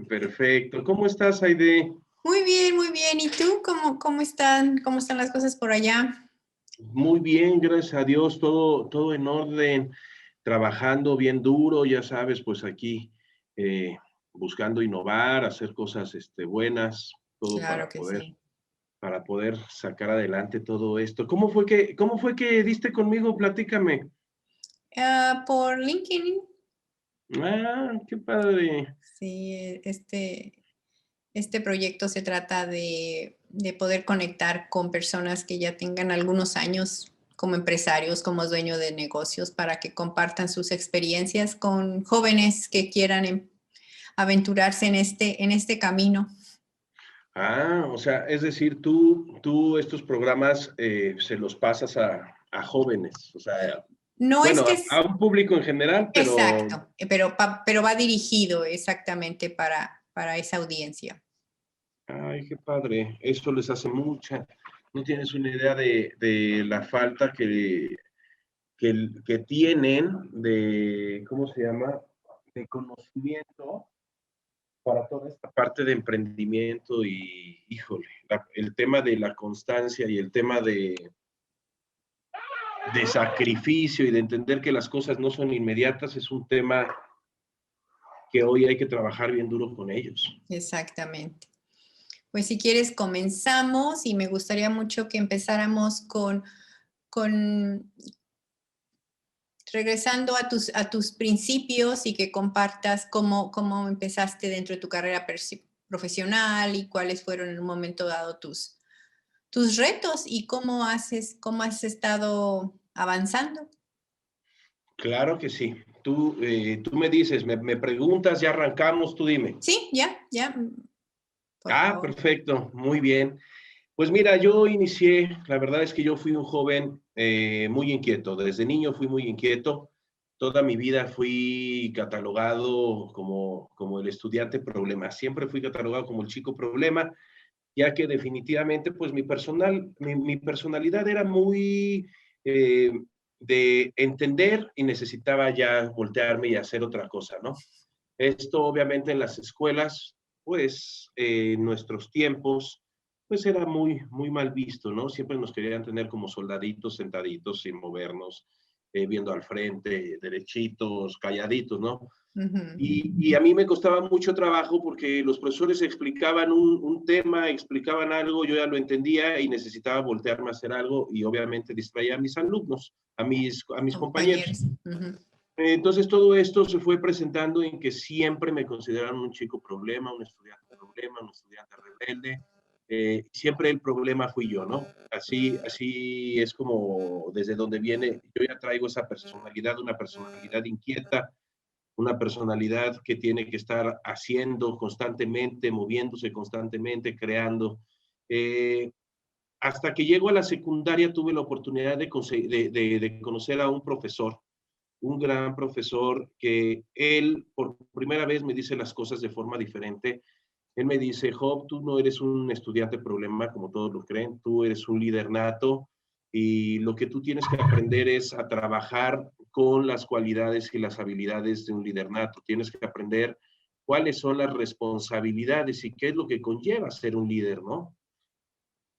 Perfecto. ¿Cómo estás, Aide? Muy bien, muy bien. ¿Y tú cómo están? ¿Cómo están las cosas por allá? Muy bien, gracias a Dios, todo en orden, trabajando bien duro, ya sabes, pues aquí eh, buscando innovar, hacer cosas buenas, todo Claro que sí. para poder sacar adelante todo esto. ¿Cómo fue que diste conmigo? Platícame. Por LinkedIn, Ah, qué padre. sí, este proyecto se trata de poder conectar con personas que ya tengan algunos años como empresarios, como dueños de negocios, para que compartan sus experiencias con jóvenes que quieran aventurarse en este camino. Ah, o sea, es decir, tú estos programas se los pasas a jóvenes, o sea, No es bueno, que a un público en general, pero, exacto, pero va dirigido exactamente para esa audiencia. ay, qué padre, eso les hace mucha, no tienes una idea de la falta que tienen de, ¿cómo se llama? De conocimiento para toda esta parte de emprendimiento y, híjole, el tema de la constancia y el tema de sacrificio y de entender que las cosas no son inmediatas es un tema que hoy hay que trabajar bien duro con ellos. Exactamente. Pues si quieres comenzamos y me gustaría mucho que empezáramos con regresando a tus principios y que compartas cómo empezaste dentro de tu carrera profesional y cuáles fueron en un momento dado tus retos y cómo has estado avanzando. Claro que sí. Tú me dices, me preguntas, ya arrancamos, tú dime. Sí, ya, por Ah, favor. perfecto, muy bien. Pues mira, yo inicié, la verdad es que yo fui un joven muy inquieto. Desde niño fui muy inquieto. Toda mi vida fui catalogado como el estudiante problema. Siempre fui catalogado como el chico problema, ya que definitivamente, pues mi personalidad era muy eh, de entender y necesitaba ya voltearme y hacer otra cosa, ¿no? Esto obviamente en las escuelas, pues en nuestros tiempos, pues era muy mal visto, ¿no? Siempre nos querían tener como soldaditos sentaditos sin movernos, viendo al frente, derechitos, calladitos, ¿no? Ujú. Y a mí me costaba mucho trabajo porque los profesores explicaban un tema, explicaban algo, yo ya lo entendía y necesitaba voltearme a hacer algo y obviamente distraía a mis alumnos, a mis compañeros. Compañeros. Ujú. Entonces todo esto se fue presentando en que siempre me consideraron un chico problema, un estudiante rebelde. Siempre el problema fui yo, ¿no? Así es como desde donde viene, yo ya traigo esa personalidad, una personalidad inquieta, una personalidad que tiene que estar haciendo constantemente, moviéndose constantemente, creando. Eh, Hasta que llego a la secundaria tuve la oportunidad de conocer a un profesor, un gran profesor, que él por primera vez me dice las cosas de forma diferente. Él me dice, Job, tú no eres un estudiante problema como todos lo creen, tú eres un líder nato y lo que tú tienes que aprender es a trabajar con las cualidades y las habilidades de un líder nato. Tienes que aprender cuáles son las responsabilidades y qué es lo que conlleva ser un líder, ¿no?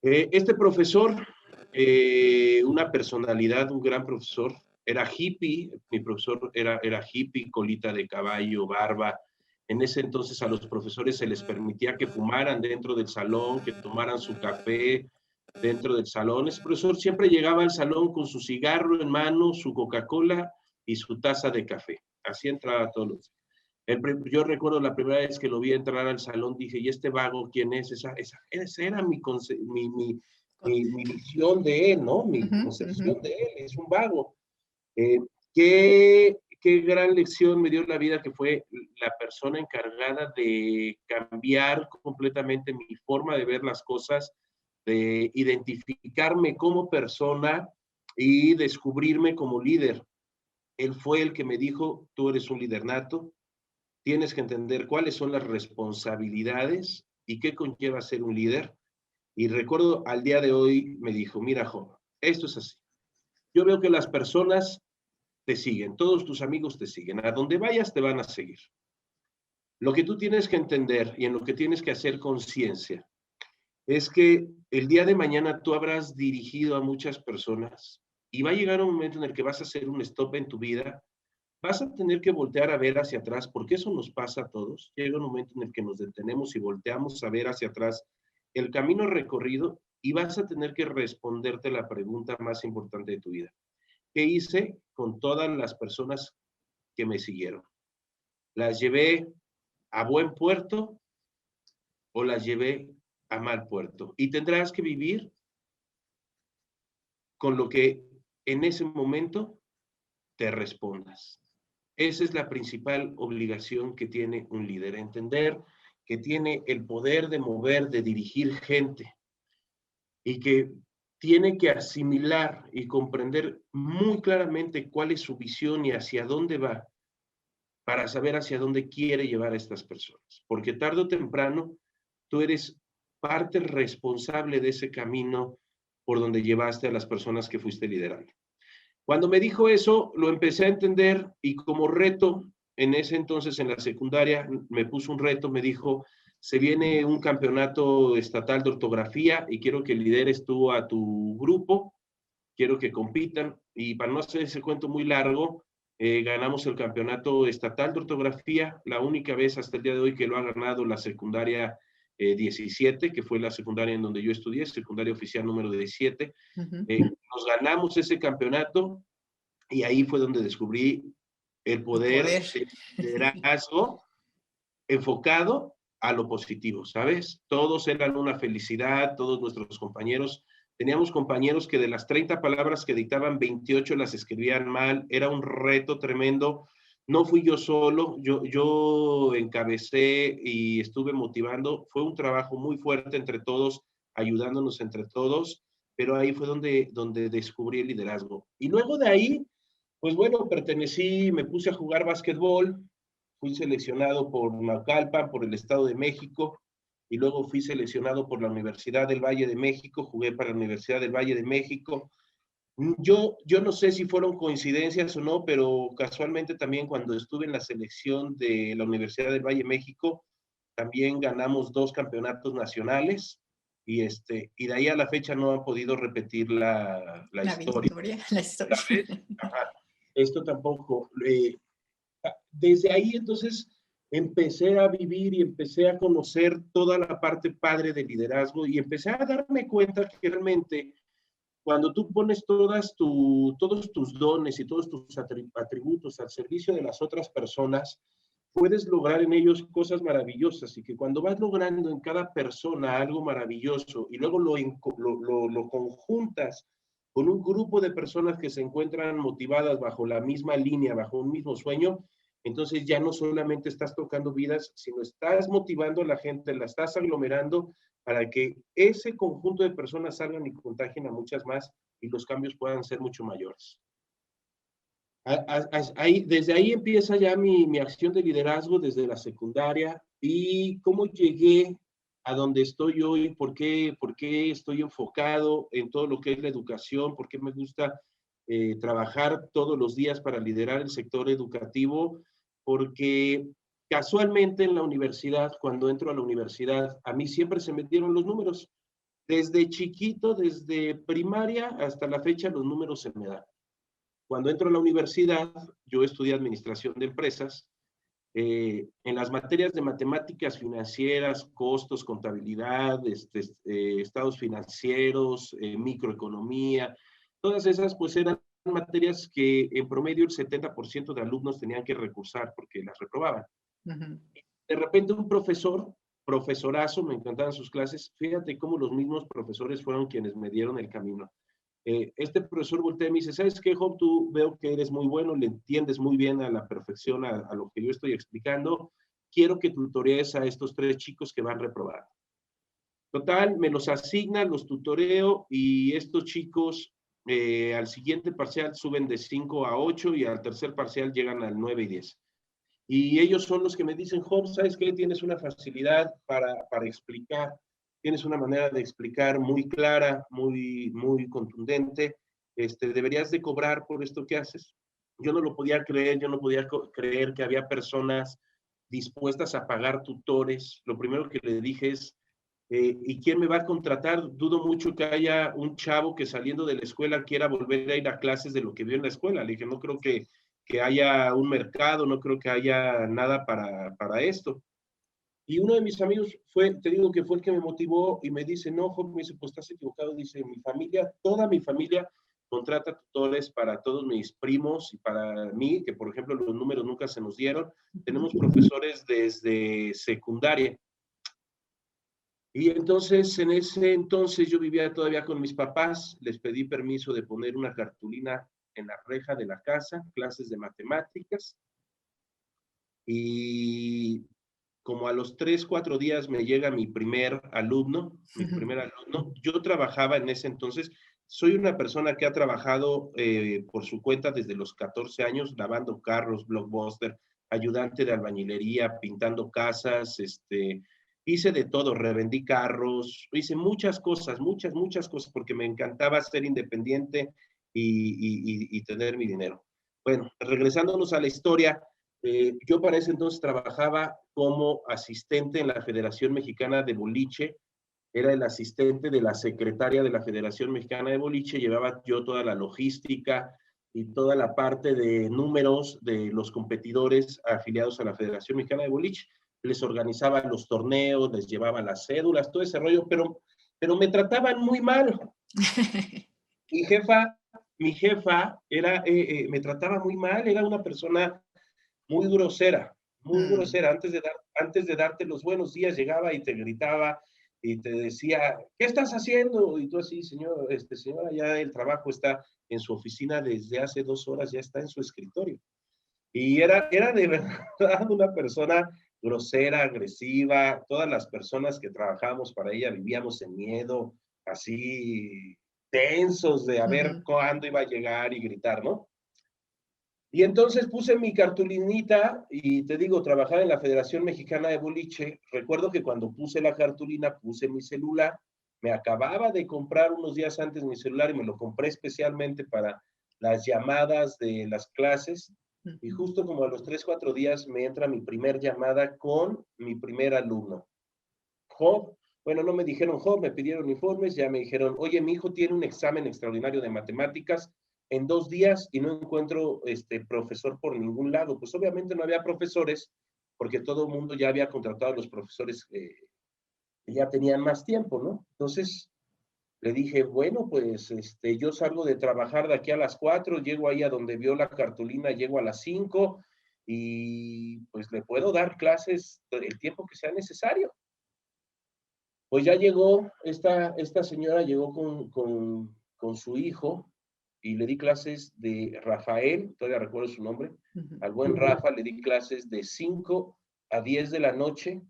Este profesor, una personalidad, un gran profesor, era hippie, mi profesor era hippie, colita de caballo, barba. En ese entonces a los profesores se les permitía que fumaran dentro del salón, que tomaran su café dentro del salón. Ese profesor siempre llegaba al salón con su cigarro en mano, su Coca-Cola y su taza de café. Así entraba todos los días. Yo recuerdo la primera vez que lo vi entrar al salón, dije, ¿y este vago quién es? Esa era mi visión de él, ¿no? Mi Ujú, ujú. concepción de él, es un vago. Eh, qué gran lección me dio la vida, que fue la persona encargada de cambiar completamente mi forma de ver las cosas, de identificarme como persona y descubrirme como líder. Él fue el que me dijo, tú eres un líder nato, tienes que entender cuáles son las responsabilidades y qué conlleva ser un líder. Y recuerdo al día de hoy me dijo, mira, joven, esto es así. Yo veo que las personas te siguen, todos tus amigos te siguen, a donde vayas te van a seguir. Lo que tú tienes que entender y en lo que tienes que hacer conciencia es que el día de mañana tú habrás dirigido a muchas personas y va a llegar un momento en el que vas a hacer un stop en tu vida, vas a tener que voltear a ver hacia atrás, porque eso nos pasa a todos. Llega un momento en el que nos detenemos y volteamos a ver hacia atrás el camino recorrido y vas a tener que responderte la pregunta más importante de tu vida. ¿Qué hice con todas las personas que me siguieron? ¿Las llevé a buen puerto o las llevé a mal puerto? Y tendrás que vivir con lo que en ese momento te respondas. Esa es la principal obligación que tiene un líder, entender que tiene el poder de mover, de dirigir gente y que tiene que asimilar y comprender muy claramente cuál es su visión y hacia dónde va para saber hacia dónde quiere llevar a estas personas. Porque tarde o temprano tú eres parte responsable de ese camino por donde llevaste a las personas que fuiste liderando. Cuando me dijo eso, lo empecé a entender y como reto, en ese entonces en la secundaria, me puso un reto, me dijo, se viene un campeonato estatal de ortografía y quiero que lideres tú a tu grupo, quiero que compitan y para no hacer ese cuento muy largo, ganamos el campeonato estatal de ortografía, la única vez hasta el día de hoy que lo ha ganado la secundaria 17, que fue la secundaria en donde yo estudié, secundaria oficial número 17. Nos ganamos ese campeonato y ahí fue donde descubrí el poder del liderazgo enfocado a lo positivo, ¿sabes? Todos eran una felicidad, todos nuestros compañeros. Teníamos compañeros que de las 30 palabras que dictaban, 28 las escribían mal. Era un reto tremendo. No fui yo solo, yo encabecé y estuve motivando. Fue un trabajo muy fuerte entre todos, ayudándonos entre todos, pero ahí fue donde descubrí el liderazgo. Y luego de ahí, pues bueno, pertenecí, me puse a jugar básquetbol, fui seleccionado por Naucalpan, por el Estado de México, y luego fui seleccionado por la Universidad del Valle de México, jugué para la Universidad del Valle de México. Yo no sé si fueron coincidencias o no, pero casualmente también cuando estuve en la selección de la Universidad del Valle de México, también ganamos 2 campeonatos nacionales y de ahí a la fecha no han podido repetir la historia. La historia. Ajá. Esto tampoco. Desde ahí entonces empecé a vivir y empecé a conocer toda la parte padre del liderazgo y empecé a darme cuenta que realmente cuando tú pones todos tus dones y todos tus atributos al servicio de las otras personas, puedes lograr en ellos cosas maravillosas y que cuando vas logrando en cada persona algo maravilloso y luego lo conjuntas con un grupo de personas que se encuentran motivadas bajo la misma línea, bajo un mismo sueño, entonces ya no solamente estás tocando vidas, sino estás motivando a la gente, la estás aglomerando para que ese conjunto de personas salgan y contagien a muchas más y los cambios puedan ser mucho mayores. Desde ahí empieza ya mi acción de liderazgo desde la secundaria y cómo llegué a donde estoy hoy, por qué estoy enfocado en todo lo que es la educación, por qué me gusta trabajar todos los días para liderar el sector educativo, porque casualmente en la universidad, cuando entro a la universidad, a mí siempre se me dieron los números. Desde chiquito, desde primaria hasta la fecha, los números se me dan. Cuando entro a la universidad, yo estudié administración de empresas. En las materias de matemáticas financieras, costos, contabilidad, estados financieros, microeconomía, todas esas pues eran materias que en promedio el 70% de alumnos tenían que recursar porque las reprobaban. De repente un profesorazo, me encantaban sus clases, fíjate cómo los mismos profesores fueron quienes me dieron el camino. Este profesor voltea y me dice, ¿sabes qué, Job? Tú veo que eres muy bueno, le entiendes muy bien a la perfección a lo que yo estoy explicando. Quiero que tutorees a estos 3 chicos que van reprobando. Total, me los asigna, los tutoreo y estos chicos al siguiente parcial suben de 5 a 8 y al tercer parcial llegan al 9 y 10. Y ellos son los que me dicen, Job, ¿sabes qué? Tienes una facilidad para explicar, tienes una manera de explicar muy clara, muy contundente, deberías de cobrar por esto que haces. Yo no lo podía creer, yo no podía creer que había personas dispuestas a pagar tutores. Lo primero que le dije es, ¿y quién me va a contratar? Dudo mucho que haya un chavo que saliendo de la escuela quiera volver a ir a clases de lo que vio en la escuela. Le dije, no creo que haya un mercado, no creo que haya nada para esto. Y uno de mis amigos fue, te digo que fue el que me motivó y me dice, no, Job, me dice, pues estás equivocado. Dice, mi familia, toda mi familia contrata tutores para todos mis primos y para mí, que por ejemplo los números nunca se nos dieron. Tenemos profesores desde secundaria. Y entonces, en ese entonces yo vivía todavía con mis papás, les pedí permiso de poner una cartulina en la reja de la casa, clases de matemáticas, y como a los 3, 4 días me llega mi primer alumno. Yo trabajaba en ese entonces, soy una persona que ha trabajado por su cuenta desde los 14 años, lavando carros, Blockbuster, ayudante de albañilería, pintando casas, hice de todo, revendí carros, hice muchas cosas, muchas cosas, porque me encantaba ser independiente y tener mi dinero. Bueno, regresándonos a la historia, yo para ese entonces trabajaba como asistente en la Federación Mexicana de Boliche, era el asistente de la secretaria de la Federación Mexicana de Boliche, llevaba yo toda la logística y toda la parte de números de los competidores afiliados a la Federación Mexicana de Boliche, les organizaba los torneos, les llevaba las cédulas, todo ese rollo, pero me trataban muy mal. Mi jefa, mi jefa me trataba muy mal, era una persona muy grosera, muy grosera. Antes de darte los buenos días, llegaba y te gritaba y te decía, ¿qué estás haciendo? Y tú así, señora, ya el trabajo está en su oficina desde hace 2 horas, ya está en su escritorio. Y era de verdad una persona grosera, agresiva. Todas las personas que trabajábamos para ella vivíamos en miedo, así tensos de a ver cuándo iba a llegar y gritar, ¿no? Y entonces puse mi cartulinita y te digo, trabajaba en la Federación Mexicana de Boliche. Recuerdo que cuando puse la cartulina puse mi celular. Me acababa de comprar unos días antes mi celular y me lo compré especialmente para las llamadas de las clases. Y justo como a los 3, 4 días me entra mi primer llamada con mi primer alumno. Job, bueno, no me dijeron Job, me pidieron informes, ya me dijeron, oye, mi hijo tiene un examen extraordinario de matemáticas en 2 días y no encuentro profesor por ningún lado. Pues obviamente no había profesores porque todo el mundo ya había contratado a los profesores que ya tenían más tiempo, ¿no? Entonces le dije, bueno, pues yo salgo de trabajar de aquí a las 4, llego ahí a donde vio la cartulina, llego a las 5 y pues le puedo dar clases el tiempo que sea necesario. Pues ya llegó, esta señora llegó con su hijo y le di clases de Rafael, todavía recuerdo su nombre, al buen Rafa le di clases de 5 a 10 de la noche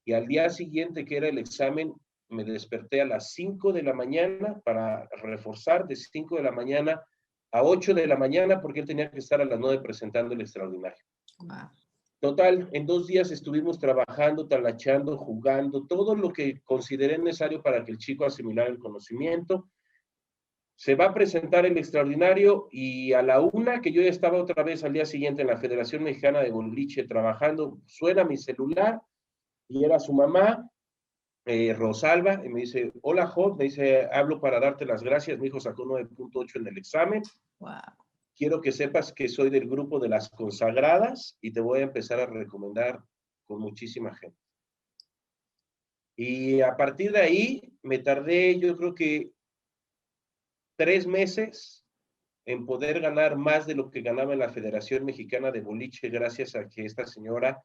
y al día siguiente, que era el examen, me desperté a las 5 de la mañana para reforzar de 5 de la mañana a 8 de la mañana porque él tenía que estar a las 9 presentando el extraordinario. Wow. Total, en 2 días estuvimos trabajando, talachando, jugando, todo lo que consideré necesario para que el chico asimilara el conocimiento. Se va a presentar el extraordinario y a la 1, que yo ya estaba otra vez al día siguiente en la Federación Mexicana de Boliche trabajando, suena mi celular y era su mamá, Rosalba, y me dice, hola Job, me dice, hablo para darte las gracias, mi hijo sacó 9.8 en el examen. Wow. Quiero que sepas que soy del grupo de las consagradas y te voy a empezar a recomendar con muchísima gente. Y a partir de ahí me tardé, yo creo que 3 meses en poder ganar más de lo que ganaba en la Federación Mexicana de Boliche, gracias a que esta señora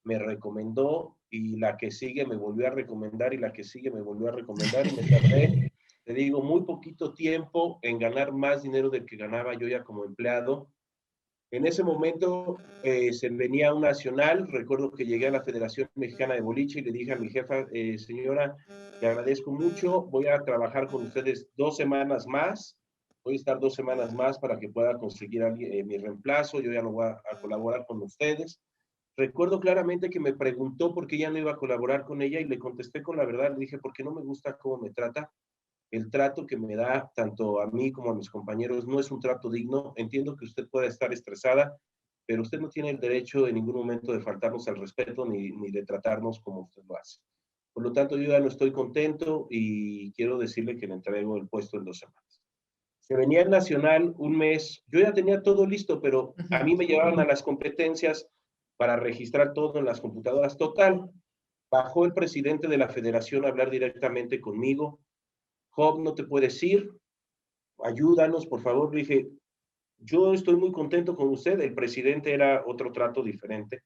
me recomendó y la que sigue me volvió a recomendar y la que sigue me volvió a recomendar y me tardé, te digo, muy poquito tiempo en ganar más dinero del que ganaba yo ya como empleado. En ese momento se venía un nacional, recuerdo que llegué a la Federación Mexicana de Boliche y le dije a mi jefa, señora, te agradezco mucho, voy a trabajar con ustedes 2 semanas más, voy a estar 2 semanas más para que pueda conseguir mi reemplazo, yo ya no voy a colaborar con ustedes. Recuerdo claramente que me preguntó por qué ya no iba a colaborar con ella y le contesté con la verdad, le dije, porque no me gusta cómo me trata. El trato que me da tanto a mí como a mis compañeros no es un trato digno. Entiendo que usted pueda estar estresada, pero usted no tiene el derecho en ningún momento de faltarnos al respeto ni de tratarnos como usted lo hace. Por lo tanto, yo ya no estoy contento y quiero decirle que le entrego el puesto en 2 semanas. Se venía el nacional un mes, yo ya tenía todo listo, pero a mí me llevaban a las competencias para registrar todo en las computadoras. Total, bajó el presidente de la federación a hablar directamente conmigo. Job, no te puedes ir, ayúdanos, por favor. Le dije, yo estoy muy contento con usted. El presidente era otro trato diferente,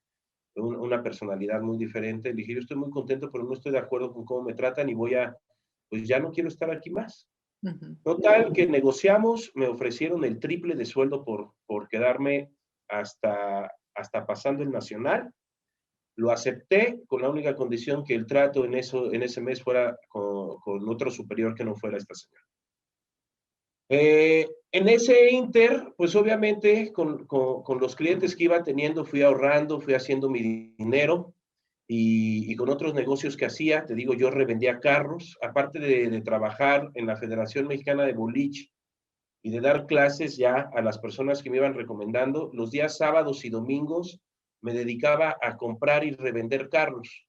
una personalidad muy diferente. Le dije, yo estoy muy contento, pero no estoy de acuerdo con cómo me tratan y pues ya no quiero estar aquí más. Total, que negociamos, me ofrecieron el triple de sueldo por quedarme hasta pasando el nacional. Lo acepté con la única condición que el trato en ese mes fuera con otro superior que no fuera esta señora. En ese inter, pues obviamente con los clientes que iba teniendo, fui ahorrando, fui haciendo mi dinero y con otros negocios que hacía, te digo, yo revendía carros, aparte de trabajar en la Federación Mexicana de Boliche y de dar clases ya a las personas que me iban recomendando, los días sábados y domingos me dedicaba a comprar y revender carros.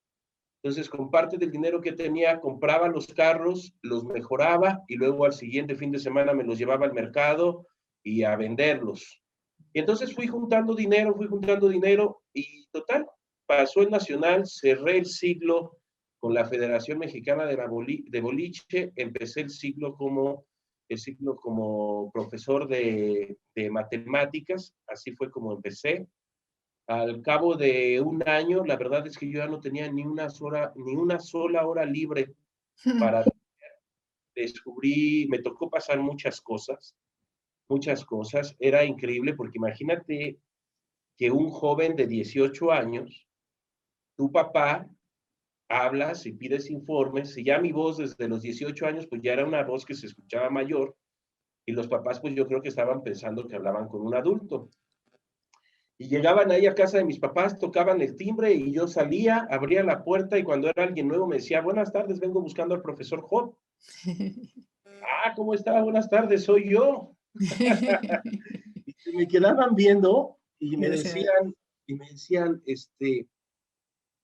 Entonces, con parte del dinero que tenía, compraba los carros, los mejoraba y luego al siguiente fin de semana me los llevaba al mercado y a venderlos. Y entonces fui juntando dinero y total, pasó el nacional, cerré el ciclo con la Federación Mexicana de Boliche, empecé el ciclo como profesor de matemáticas, así fue como empecé. Al cabo de un año, la verdad es que yo ya no tenía ni una sola hora libre para descubrir, me tocó pasar muchas cosas. Era increíble porque imagínate que un joven de 18 años, tu papá, hablas y pides informes, y ya mi voz desde los 18 años, pues ya era una voz que se escuchaba mayor, y los papás, pues yo creo que estaban pensando que hablaban con un adulto. Y llegaban ahí a casa de mis papás, tocaban el timbre y yo salía, abría la puerta y cuando era alguien nuevo me decía, buenas tardes, vengo buscando al profesor Job. ¿Cómo está? Buenas tardes, soy yo. Y me quedaban viendo y me decían,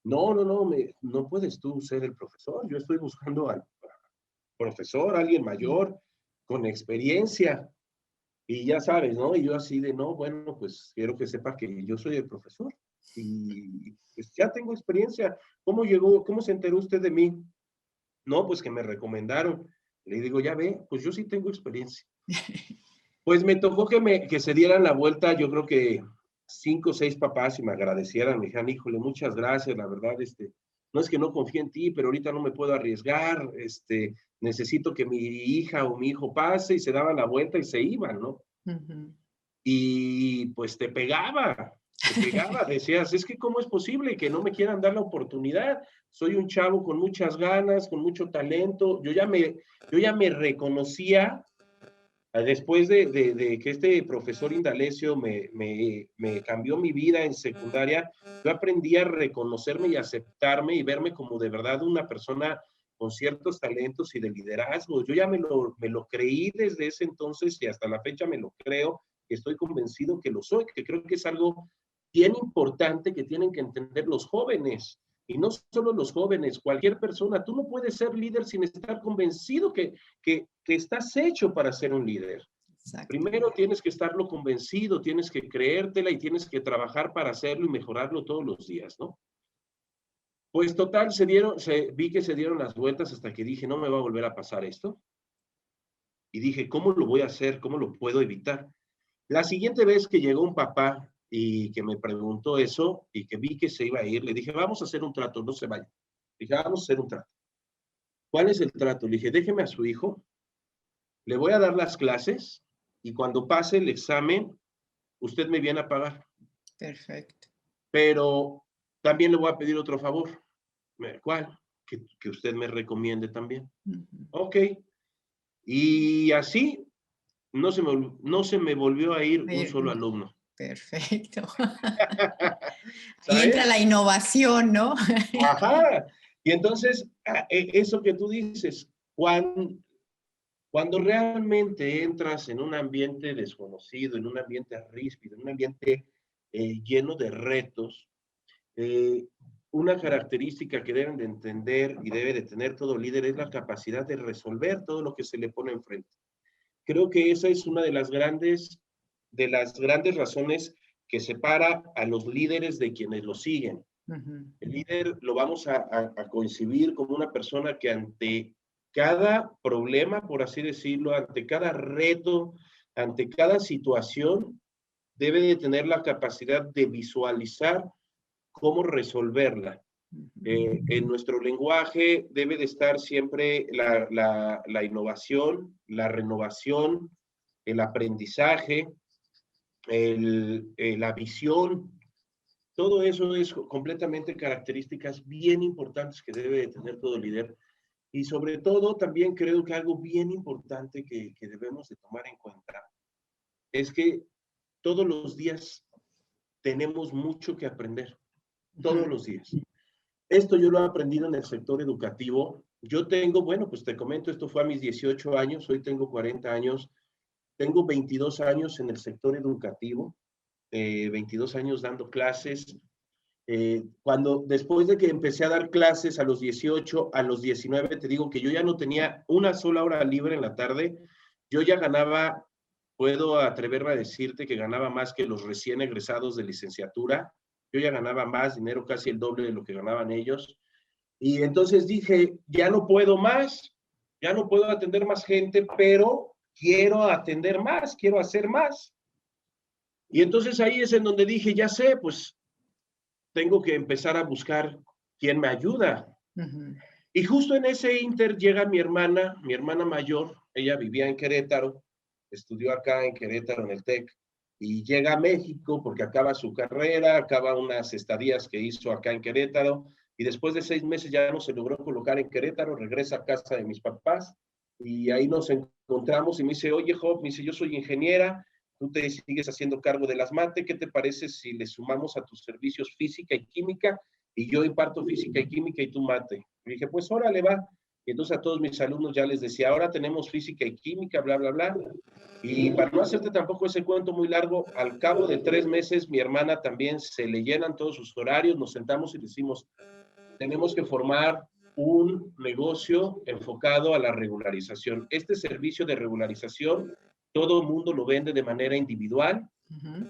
no puedes tú ser el profesor, yo estoy buscando al profesor, alguien mayor, con experiencia. Y ya sabes, ¿no? Y yo así de, no, bueno, pues quiero que sepa que yo soy el profesor. Y pues ya tengo experiencia. ¿Cómo se enteró usted de mí? No, pues que me recomendaron. Le digo, ya ve, pues yo sí tengo experiencia. Pues me tocó que se dieran la vuelta, yo creo que 5 o 6 papás y me agradecieran, me dijeron, híjole, muchas gracias, la verdad, no es que no confíe en ti, pero ahorita no me puedo arriesgar, necesito que mi hija o mi hijo pase y se daban la vuelta y se iban, ¿no? Y pues te pegaba, decías, es que ¿cómo es posible que no me quieran dar la oportunidad? Soy un chavo con muchas ganas, con mucho talento, yo ya me reconocía. Después de que este profesor Indalecio me cambió mi vida en secundaria, yo aprendí a reconocerme y aceptarme y verme como de verdad una persona con ciertos talentos y de liderazgo. Yo ya me lo creí desde ese entonces y hasta la fecha me lo creo, y estoy convencido que lo soy, que creo que es algo bien importante que tienen que entender los jóvenes. Y no solo los jóvenes, cualquier persona. Tú no puedes ser líder sin estar convencido que estás hecho para ser un líder. Exacto. Primero tienes que estarlo convencido, tienes que creértela y tienes que trabajar para hacerlo y mejorarlo todos los días, ¿no? Pues total, vi que se dieron las vueltas hasta que dije, no me va a volver a pasar esto. Y dije, ¿cómo lo voy a hacer? ¿Cómo lo puedo evitar? La siguiente vez que llegó un papá y que me preguntó eso y que vi que se iba a ir, le dije, vamos a hacer un trato, no se vaya. Le dije, vamos a hacer un trato. ¿Cuál es el trato? Le dije, déjeme a su hijo, le voy a dar las clases y cuando pase el examen, usted me viene a pagar. Perfecto. Pero también le voy a pedir otro favor. ¿Cuál? Que usted me recomiende también. Ok. Y así no se me volvió a ir un solo alumno. Perfecto. Ahí entra la innovación, ¿no? Ajá. Y entonces, eso que tú dices, cuando realmente entras en un ambiente desconocido, en un ambiente ríspido, en un ambiente lleno de retos. Una característica que deben de entender y debe de tener todo líder es la capacidad de resolver todo lo que se le pone enfrente. Creo que esa es una de las grandes razones que separa a los líderes de quienes lo siguen. El líder lo vamos a concebir como una persona que ante cada problema, por así decirlo, ante cada reto, ante cada situación, debe de tener la capacidad de visualizar cómo resolverla. En nuestro lenguaje debe de estar siempre la innovación, la renovación, el aprendizaje, la visión. Todo eso es completamente características bien importantes que debe de tener todo líder. Y sobre todo, también creo que algo bien importante que debemos de tomar en cuenta es que todos los días tenemos mucho que aprender. Todos los días. Esto yo lo he aprendido en el sector educativo. Yo tengo, bueno, pues te comento, esto fue a mis 18 años, hoy tengo 40 años. Tengo 22 años en el sector educativo, 22 años dando clases. Después de que empecé a dar clases a los 18, a los 19, te digo que yo ya no tenía una sola hora libre en la tarde. Yo ya ganaba, puedo atreverme a decirte que ganaba más que los recién egresados de licenciatura. Yo ya ganaba más dinero, casi el doble de lo que ganaban ellos. Y entonces dije, ya no puedo más, ya no puedo atender más gente, pero quiero atender más, quiero hacer más. Y entonces ahí es en donde dije, ya sé, pues tengo que empezar a buscar quién me ayuda. Y justo en ese inter llega mi hermana mayor, ella vivía en Querétaro, estudió acá en Querétaro en el TEC, y llega a México porque acaba su carrera, acaba unas estadías que hizo acá en Querétaro, y después de 6 meses ya no se logró colocar en Querétaro, regresa a casa de mis papás, y ahí nos encontramos y me dice, oye, Job, me dice, yo soy ingeniera, tú te sigues haciendo cargo de las mate, ¿qué te parece si le sumamos a tus servicios física y química? Y yo imparto física y química y tú mate. Y dije, pues órale, va. Y entonces a todos mis alumnos ya les decía, ahora tenemos física y química, bla, bla, bla. Y para no hacerte tampoco ese cuento muy largo, al cabo de 3 meses, mi hermana también se le llenan todos sus horarios, nos sentamos y decimos, tenemos que formar un negocio enfocado a la regularización. Este servicio de regularización, todo el mundo lo vende de manera individual.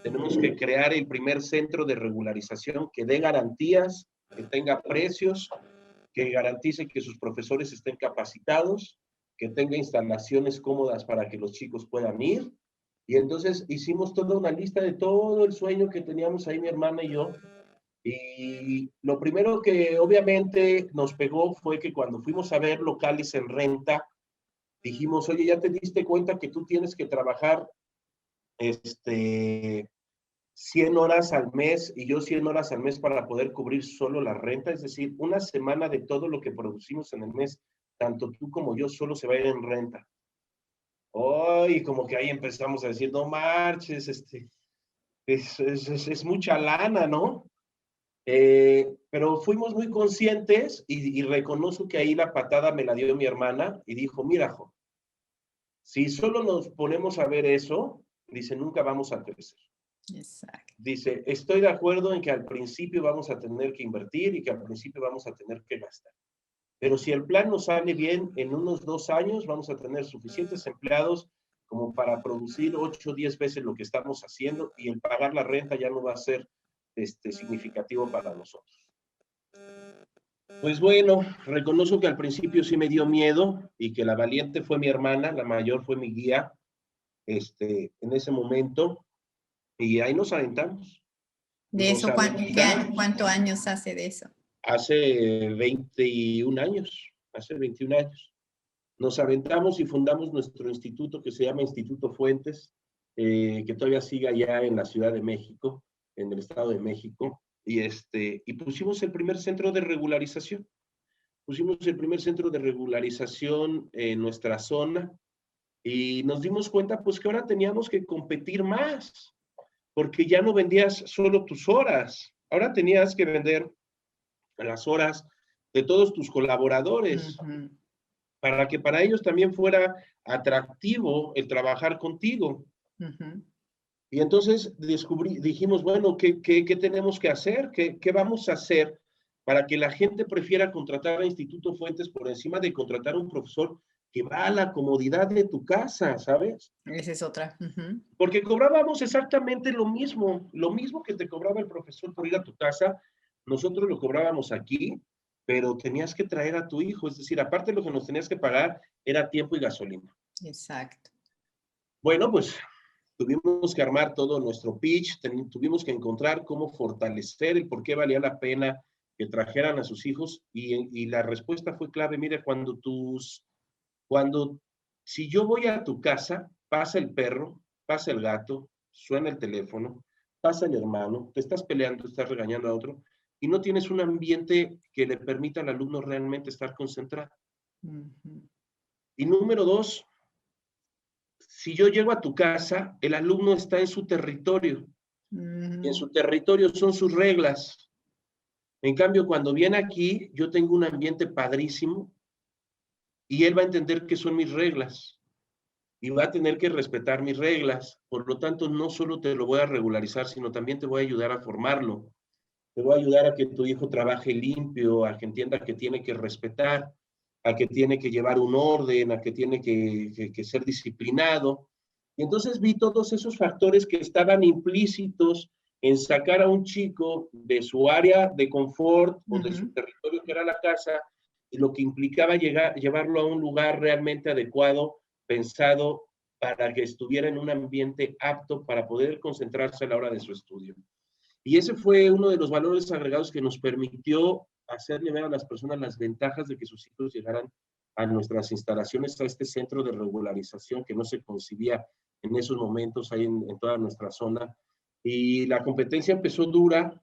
Tenemos que crear el primer centro de regularización que dé garantías, que tenga precios, que garantice que sus profesores estén capacitados, que tenga instalaciones cómodas para que los chicos puedan ir. Y entonces hicimos toda una lista de todo el sueño que teníamos ahí mi hermana y yo. Y lo primero que obviamente nos pegó fue que cuando fuimos a ver locales en renta, dijimos, oye, ¿ya te diste cuenta que tú tienes que trabajar 100 horas al mes y yo 100 horas al mes para poder cubrir solo la renta? Es decir, una semana de todo lo que producimos en el mes, tanto tú como yo, solo se va a ir en renta. Y como que ahí empezamos a decir, no marches, es mucha lana, ¿no? Pero fuimos muy conscientes y reconozco que ahí la patada me la dio mi hermana y dijo, mira, Jo, si solo nos ponemos a ver eso, dice, nunca vamos a crecer. Exacto. Dice, estoy de acuerdo en que al principio vamos a tener que invertir y que al principio vamos a tener que gastar. Pero si el plan nos sale bien, en unos 2 años vamos a tener suficientes empleados como para producir 8 o 10 veces lo que estamos haciendo y el pagar la renta ya no va a ser significativo para nosotros. Pues bueno, reconozco que al principio sí me dio miedo y que la valiente fue mi hermana, la mayor fue mi guía en ese momento y ahí nos aventamos. ¿De eso cuántos años hace de eso? Hace 21 años, Nos aventamos y fundamos nuestro instituto que se llama Instituto Fuentes, que todavía sigue allá en la Ciudad de México, en el Estado de México, y pusimos el primer centro de regularización. Pusimos el primer centro de regularización en nuestra zona y nos dimos cuenta pues que ahora teníamos que competir más, porque ya no vendías solo tus horas, ahora tenías que vender las horas de todos tus colaboradores, para que para ellos también fuera atractivo el trabajar contigo. Y entonces dijimos, bueno, ¿qué tenemos que hacer? ¿Qué vamos a hacer para que la gente prefiera contratar a Instituto Fuentes por encima de contratar a un profesor que va a la comodidad de tu casa, ¿sabes? Esa es otra. Porque cobrábamos exactamente lo mismo que te cobraba el profesor por ir a tu casa, nosotros lo cobrábamos aquí, pero tenías que traer a tu hijo, es decir, aparte de lo que nos tenías que pagar era tiempo y gasolina. Exacto. Bueno, pues tuvimos que armar todo nuestro pitch, tuvimos que encontrar cómo fortalecer el por qué valía la pena que trajeran a sus hijos y la respuesta fue clave. Mira, cuando, si yo voy a tu casa, pasa el perro, pasa el gato, suena el teléfono, pasa el hermano, te estás peleando, estás regañando a otro y no tienes un ambiente que le permita al alumno realmente estar concentrado. Y número dos, si yo llego a tu casa, el alumno está en su territorio. Y en su territorio son sus reglas. En cambio, cuando viene aquí, yo tengo un ambiente padrísimo y él va a entender que son mis reglas y va a tener que respetar mis reglas. Por lo tanto, no solo te lo voy a regularizar, sino también te voy a ayudar a formarlo. Te voy a ayudar a que tu hijo trabaje limpio, a que entienda que tiene que respetar, a que tiene que llevar un orden, a que tiene que ser disciplinado. Y entonces vi todos esos factores que estaban implícitos en sacar a un chico de su área de confort o de su territorio que era la casa, y lo que implicaba llevarlo a un lugar realmente adecuado, pensado para que estuviera en un ambiente apto para poder concentrarse a la hora de su estudio. Y ese fue uno de los valores agregados que nos permitió hacerle ver a las personas las ventajas de que sus hijos llegaran a nuestras instalaciones, a este centro de regularización que no se concibía en esos momentos ahí en toda nuestra zona. Y la competencia empezó dura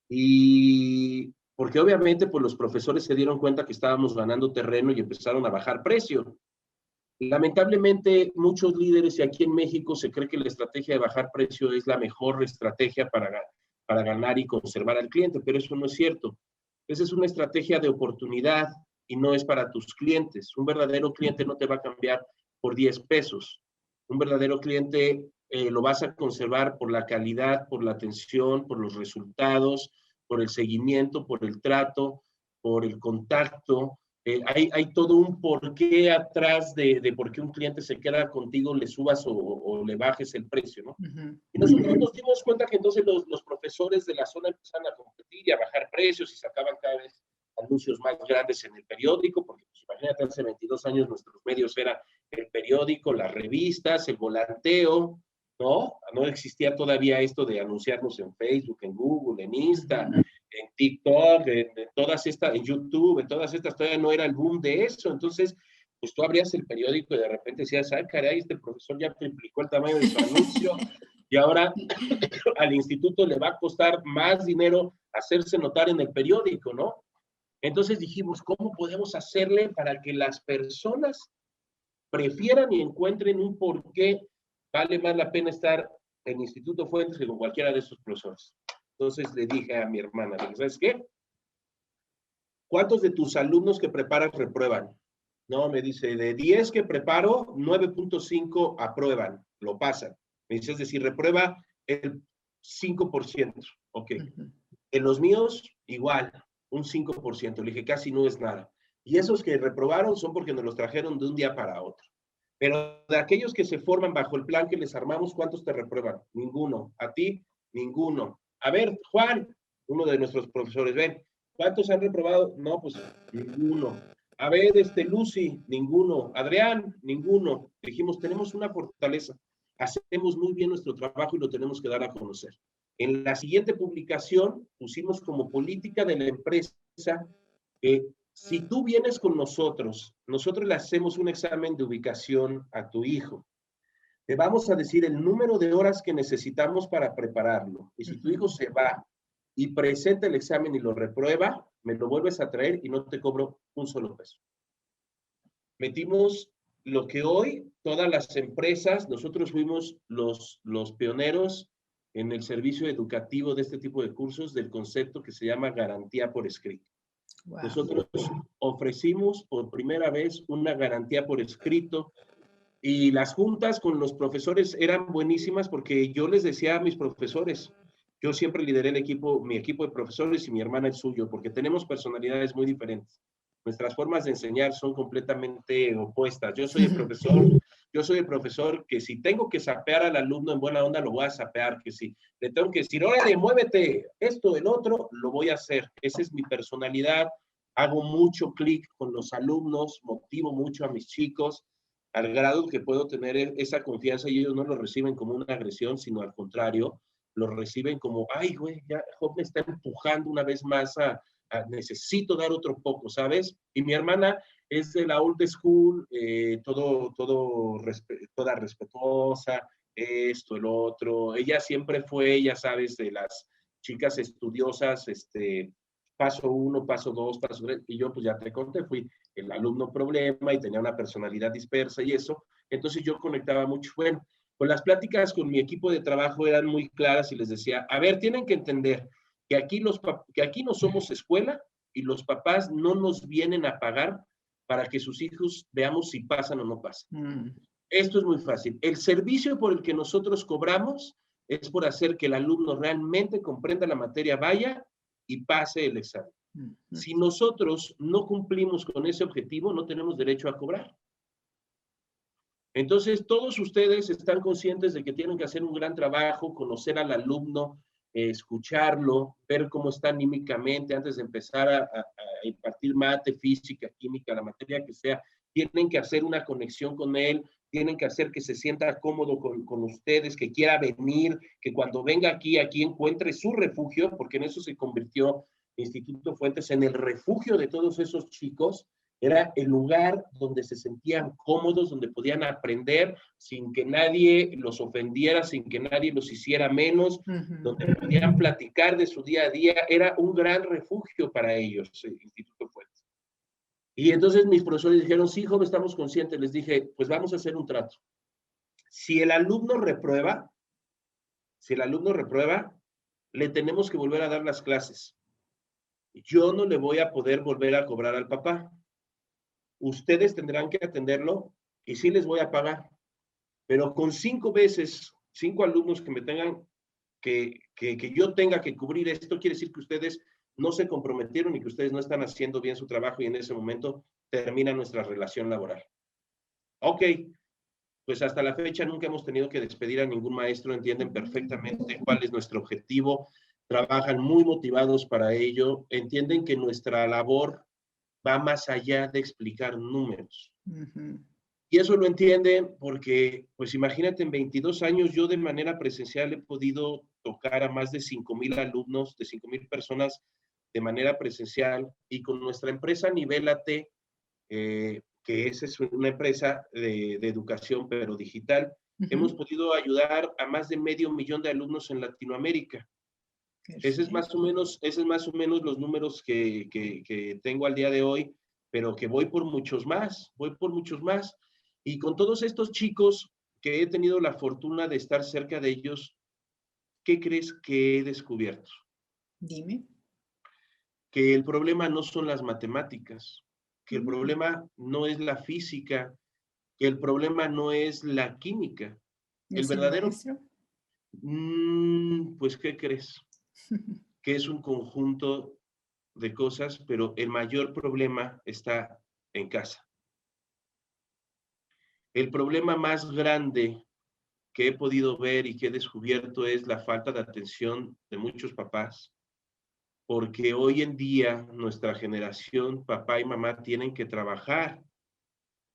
y porque obviamente pues los profesores se dieron cuenta que estábamos ganando terreno y empezaron a bajar precio. Lamentablemente, muchos líderes y aquí en México se cree que la estrategia de bajar precio es la mejor estrategia para ganar y conservar al cliente, pero eso no es cierto. Esa es una estrategia de oportunidad y no es para tus clientes. Un verdadero cliente no te va a cambiar por 10 pesos. Un verdadero cliente lo vas a conservar por la calidad, por la atención, por los resultados, por el seguimiento, por el trato, por el contacto. Hay todo un porqué atrás de por qué un cliente se queda contigo, le subas o le bajes el precio, ¿no? Y nosotros nos dimos cuenta que entonces los profesores de la zona empezaron a competir y a bajar precios y sacaban cada vez anuncios más grandes en el periódico, porque pues, imagínate, hace 22 años nuestros medios eran el periódico, las revistas, el volanteo, ¿no? No existía todavía esto de anunciarnos en Facebook, en Google, en Insta, en TikTok, en todas estas, en YouTube, en todas estas, todavía no era el boom de eso. Entonces, pues tú abrías el periódico y de repente decías, ay, caray, este profesor ya triplicó el tamaño de su anuncio y ahora al instituto le va a costar más dinero hacerse notar en el periódico, ¿no? Entonces dijimos, ¿cómo podemos hacerle para que las personas prefieran y encuentren un por qué vale más la pena estar en Instituto Fuentes que con cualquiera de esos profesores? Entonces le dije a mi hermana, ¿sabes qué? ¿Cuántos de tus alumnos que preparas reprueban? No, me dice, de 10 que preparo, 9.5 aprueban, lo pasan. Me dice, es decir, reprueba el 5%. Ok. En los míos, igual, un 5%. Le dije, casi no es nada. Y esos que reprobaron son porque nos los trajeron de un día para otro. Pero de aquellos que se forman bajo el plan que les armamos, ¿cuántos te reprueban? Ninguno. ¿A ti? Ninguno. A ver, Juan, uno de nuestros profesores, ven, ¿cuántos han reprobado? No, pues ninguno. A ver, Lucy, ninguno. Adrián, ninguno. Dijimos, tenemos una fortaleza. Hacemos muy bien nuestro trabajo y lo tenemos que dar a conocer. En la siguiente publicación pusimos como política de la empresa que si tú vienes con nosotros, nosotros le hacemos un examen de ubicación a tu hijo. Te vamos a decir el número de horas que necesitamos para prepararlo. Y si tu hijo se va y presenta el examen y lo reprueba, me lo vuelves a traer y no te cobro un solo peso. Metimos lo que hoy todas las empresas, nosotros fuimos los pioneros en el servicio educativo de este tipo de cursos del concepto que se llama garantía por escrito. Wow. Nosotros ofrecimos por primera vez una garantía por escrito Y las juntas con los profesores eran buenísimas porque yo les decía a mis profesores, yo siempre lideré el equipo, mi equipo de profesores y mi hermana el suyo, porque tenemos personalidades muy diferentes. Nuestras formas de enseñar son completamente opuestas. Yo soy el profesor que si tengo que sapear al alumno en buena onda, lo voy a sapear, que si le tengo que decir, órale, muévete, esto, el otro, lo voy a hacer. Esa es mi personalidad. Hago mucho clic con los alumnos, motivo mucho a mis chicos, al grado que puedo tener esa confianza y ellos no lo reciben como una agresión, sino al contrario, lo reciben como, ay, güey, ya Job me está empujando una vez más necesito dar otro poco, ¿sabes? Y mi hermana es de la old school, toda respetuosa, esto, el otro. Ella siempre fue, ya sabes, de las chicas estudiosas, paso 1, paso 2, paso 3, y yo pues ya te conté, fui el alumno problema y tenía una personalidad dispersa y eso, entonces yo conectaba mucho. Bueno, pues las pláticas con mi equipo de trabajo eran muy claras y les decía, a ver, tienen que entender que aquí no somos escuela y los papás no nos vienen a pagar para que sus hijos veamos si pasan o no pasan. Esto es muy fácil. El servicio por el que nosotros cobramos es por hacer que el alumno realmente comprenda la materia, vaya y pase el examen. Si nosotros no cumplimos con ese objetivo, no tenemos derecho a cobrar. Entonces, todos ustedes están conscientes de que tienen que hacer un gran trabajo, conocer al alumno, escucharlo, ver cómo está anímicamente antes de empezar a impartir mate, física, química, la materia que sea. Tienen que hacer una conexión con él, tienen que hacer que se sienta cómodo con ustedes, que quiera venir, que cuando venga aquí encuentre su refugio, porque en eso se convirtió Instituto Fuentes, en el refugio de todos esos chicos. Era el lugar donde se sentían cómodos, donde podían aprender sin que nadie los ofendiera, sin que nadie los hiciera menos, donde podían platicar de su día a día. Era un gran refugio para ellos, el Instituto Fuentes. Y entonces mis profesores dijeron, sí, joven, estamos conscientes. Les dije, pues vamos a hacer un trato. Si el alumno reprueba, le tenemos que volver a dar las clases. Yo no le voy a poder volver a cobrar al papá. Ustedes tendrán que atenderlo y sí les voy a pagar. Pero con 5 alumnos que me tengan, que yo tenga que cubrir esto, quiere decir que ustedes no se comprometieron y que ustedes no están haciendo bien su trabajo y en ese momento termina nuestra relación laboral. Ok, pues hasta la fecha nunca hemos tenido que despedir a ningún maestro, entienden perfectamente cuál es nuestro objetivo, trabajan muy motivados para ello, entienden que nuestra labor va más allá de explicar números. Y eso lo entienden porque, pues imagínate, en 22 años yo de manera presencial he podido tocar a más de 5,000 alumnos, de 5,000 personas de manera presencial, y con nuestra empresa Nivélate, que esa es una empresa de educación pero digital, hemos podido ayudar a más de 500,000 de alumnos en Latinoamérica. Ese es más o menos los números que tengo al día de hoy, pero que voy por muchos más. Y con todos estos chicos que he tenido la fortuna de estar cerca de ellos, ¿qué crees que he descubierto? Dime. Que el problema no son las matemáticas, que el problema no es la física, que el problema no es la química. El verdadero, pues, ¿qué crees? Que es un conjunto de cosas, pero el mayor problema está en casa. El problema más grande que he podido ver y que he descubierto es la falta de atención de muchos papás, porque hoy en día nuestra generación, papá y mamá, tienen que trabajar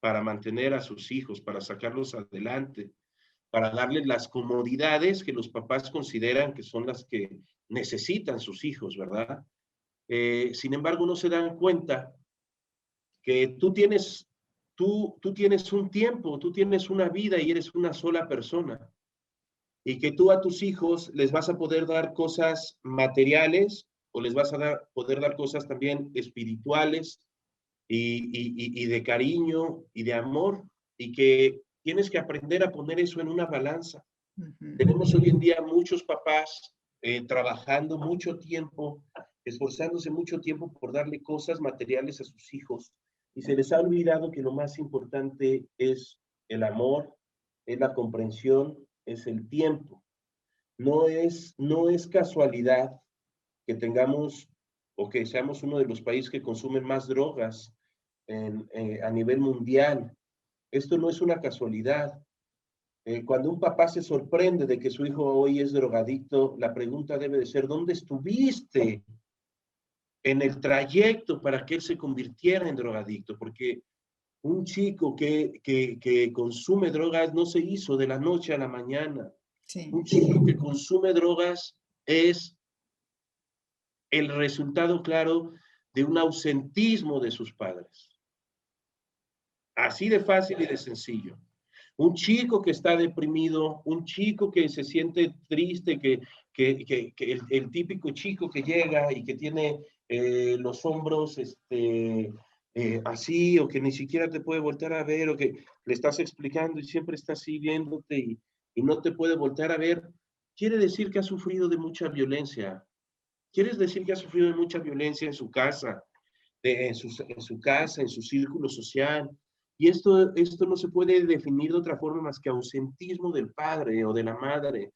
para mantener a sus hijos, para sacarlos adelante, para darles las comodidades que los papás consideran que son las que necesitan sus hijos, ¿verdad? Sin embargo, no se dan cuenta que tú tienes un tiempo, tú tienes una vida y eres una sola persona. Y que tú a tus hijos les vas a poder dar cosas materiales o les vas a poder dar cosas también espirituales y de cariño y de amor, y que tienes que aprender a poner eso en una balanza. Tenemos hoy en día muchos papás trabajando mucho tiempo, esforzándose mucho tiempo por darle cosas materiales a sus hijos, y se les ha olvidado que lo más importante es el amor, es la comprensión, es el tiempo. No es casualidad que tengamos o que seamos uno de los países que consumen más drogas a nivel mundial. Esto no es una casualidad. Cuando un papá se sorprende de que su hijo hoy es drogadicto, la pregunta debe de ser, ¿dónde estuviste en el trayecto para que él se convirtiera en drogadicto? Porque un chico que consume drogas no se hizo de la noche a la mañana. Sí. Un chico que consume drogas es el resultado claro de un ausentismo de sus padres. Así de fácil y de sencillo. Un chico que está deprimido, un chico que se siente triste, que el típico chico que llega y que tiene los hombros así, o que ni siquiera te puede voltear a ver, o que le estás explicando y siempre está así viéndote y no te puede voltear a ver, quiere decir que ha sufrido de mucha violencia. Quiere decir que ha sufrido de mucha violencia en su casa, en su círculo social. Y esto no se puede definir de otra forma más que ausentismo del padre o de la madre.